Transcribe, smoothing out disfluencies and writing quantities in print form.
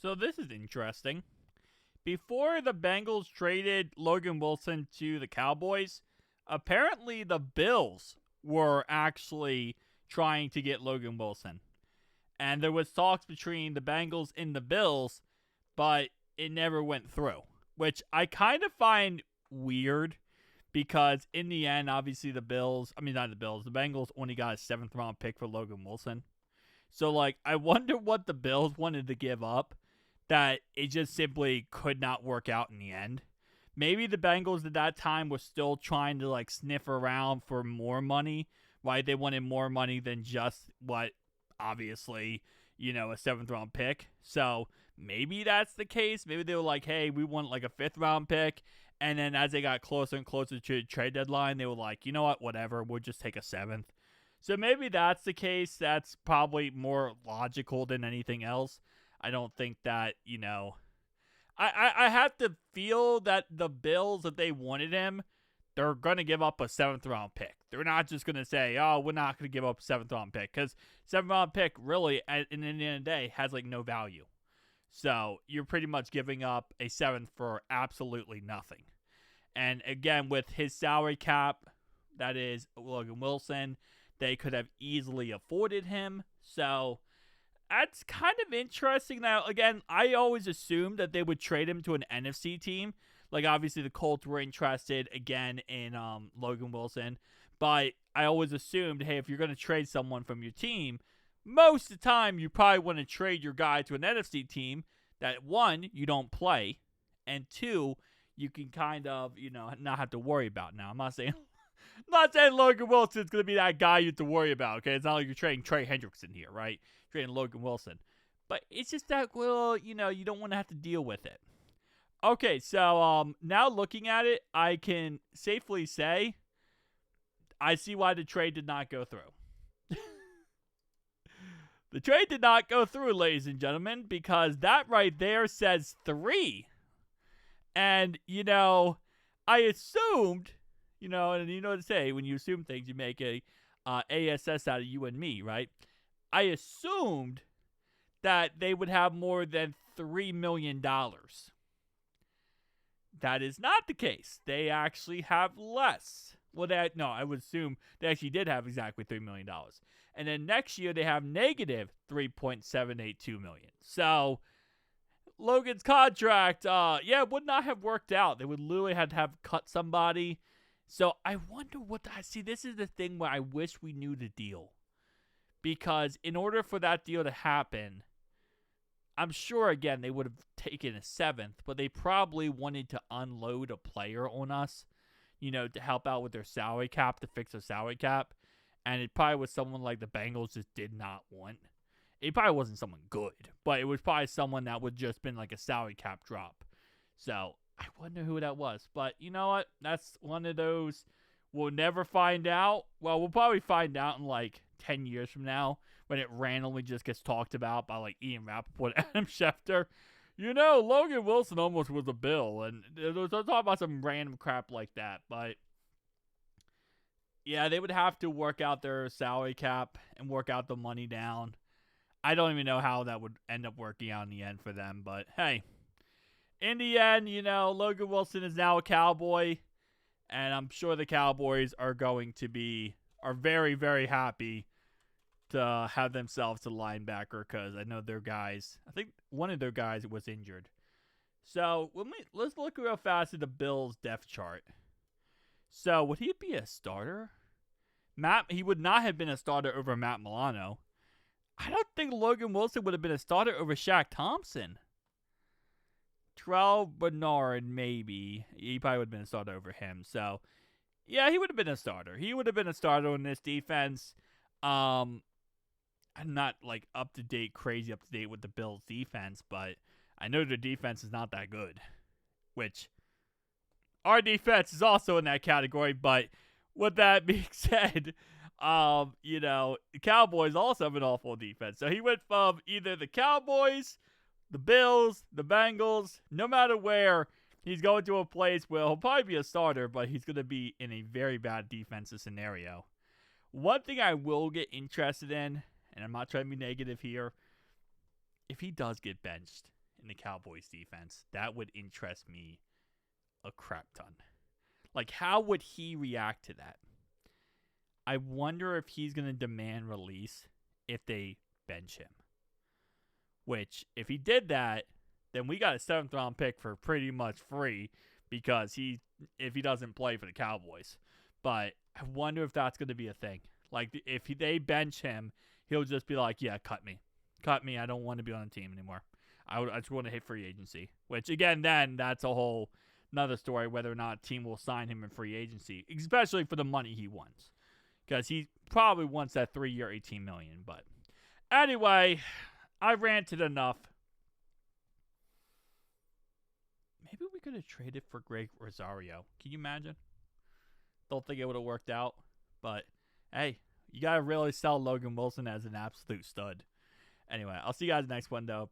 So this is interesting. Before the Bengals traded Logan Wilson to the Cowboys, apparently the Bills were actually trying to get Logan Wilson. And there was talks between the Bengals and the Bills, but it never went through. Which I kind of find weird because in the end, obviously the Bengals only got a 7th round pick for Logan Wilson. So, like, I wonder what the Bills wanted to give up that it just simply could not work out in the end. Maybe the Bengals at that time were still trying to, like, sniff around for more money, right? They wanted more money than just what, obviously, a 7th round pick. So, maybe that's the case. Maybe they were like, hey, we want, like, a 5th round pick. And then as they got closer and closer to the trade deadline, they were like, you know what, whatever, we'll just take a 7th. So maybe that's the case. That's probably more logical than anything else. I don't think that, I have to feel that the Bills, if they wanted him, they're going to give up a 7th round pick. They're not just going to say, oh, we're not going to give up a 7th round pick. Because 7th round pick really, at the end of the day, has like no value. So you're pretty much giving up a 7th for absolutely nothing. And again, with his salary cap, that is Logan Wilson, they could have easily afforded him. So that's kind of interesting. Now, again, I always assumed that they would trade him to an NFC team. Like, obviously, the Colts were interested, again, in Logan Wilson. But I always assumed, hey, if you're going to trade someone from your team, most of the time, you probably want to trade your guy to an NFC team that, 1, you don't play, and 2, you can kind of, not have to worry about. Now, I'm not saying Logan Wilson's going to be that guy you have to worry about, okay? It's not like you're trading Trey Hendrickson here, right? Trading Logan Wilson. But it's just that, well, you don't want to have to deal with it. Okay, so now looking at it, I can safely say I see why the trade did not go through. The trade did not go through, ladies and gentlemen, because that right there says 3. And, I assumed, and you know what to say, when you assume things, you make a ASS out of you and me, right? I assumed that they would have more than $3 million. That is not the case. They actually have less. Well, I would assume they actually did have exactly $3 million. And then next year, they have negative $3.782 million. So, Logan's contract, would not have worked out. They would literally have to have cut somebody. So, I wonder this is the thing where I wish we knew the deal. Because in order for that deal to happen, I'm sure, again, they would have taken a 7th, but they probably wanted to unload a player on us, to help out with their salary cap, to fix their salary cap. And it probably was someone like the Bengals just did not want. It probably wasn't someone good, but it was probably someone that would just been like a salary cap drop. So I wonder who that was. But you know what? That's one of those we'll never find out. Well, we'll probably find out in like 10 years from now when it randomly just gets talked about by like Ian Rappaport and Adam Schefter. Logan Wilson almost was a Bill. And they're talking about some random crap like that. But yeah, they would have to work out their salary cap and work out the money down. I don't even know how that would end up working out in the end for them. But hey, in the end, Logan Wilson is now a Cowboy. And I'm sure the Cowboys are very, very happy to have themselves a linebacker because I know their guys, I think one of their guys was injured. So let's look real fast at the Bills' depth chart. So would he be a starter? He would not have been a starter over Matt Milano. I don't think Logan Wilson would have been a starter over Shaq Thompson. Terrell Bernard, maybe. He probably would have been a starter over him. So, yeah, he would have been a starter. He would have been a starter in this defense. I'm not, like, crazy up to date with the Bills' defense, but I know their defense is not that good. Which, our defense is also in that category, but with that being said, the Cowboys also have an awful defense. So he went from either the Cowboys, the Bills, the Bengals, no matter where, he's going to a place where he'll probably be a starter, but he's going to be in a very bad defensive scenario. One thing I will get interested in, and I'm not trying to be negative here, if he does get benched in the Cowboys defense. That would interest me a crap ton. Like, how would he react to that? I wonder if he's going to demand release if they bench him. Which, if he did that, then we got a 7th round pick for pretty much free because if he doesn't play for the Cowboys. But I wonder if that's going to be a thing. Like, if they bench him, he'll just be like, yeah, cut me. Cut me. I don't want to be on the team anymore. I just want to hit free agency. Which, again, then that's a whole another story whether or not a team will sign him in free agency, especially for the money he wants. Because he probably wants that 3-year, $18 million. But anyway, I ranted enough. Maybe we could have traded for Greg Rosario. Can you imagine? Don't think it would have worked out. But, hey, you got to really sell Logan Wilson as an absolute stud. Anyway, I'll see you guys next one, though.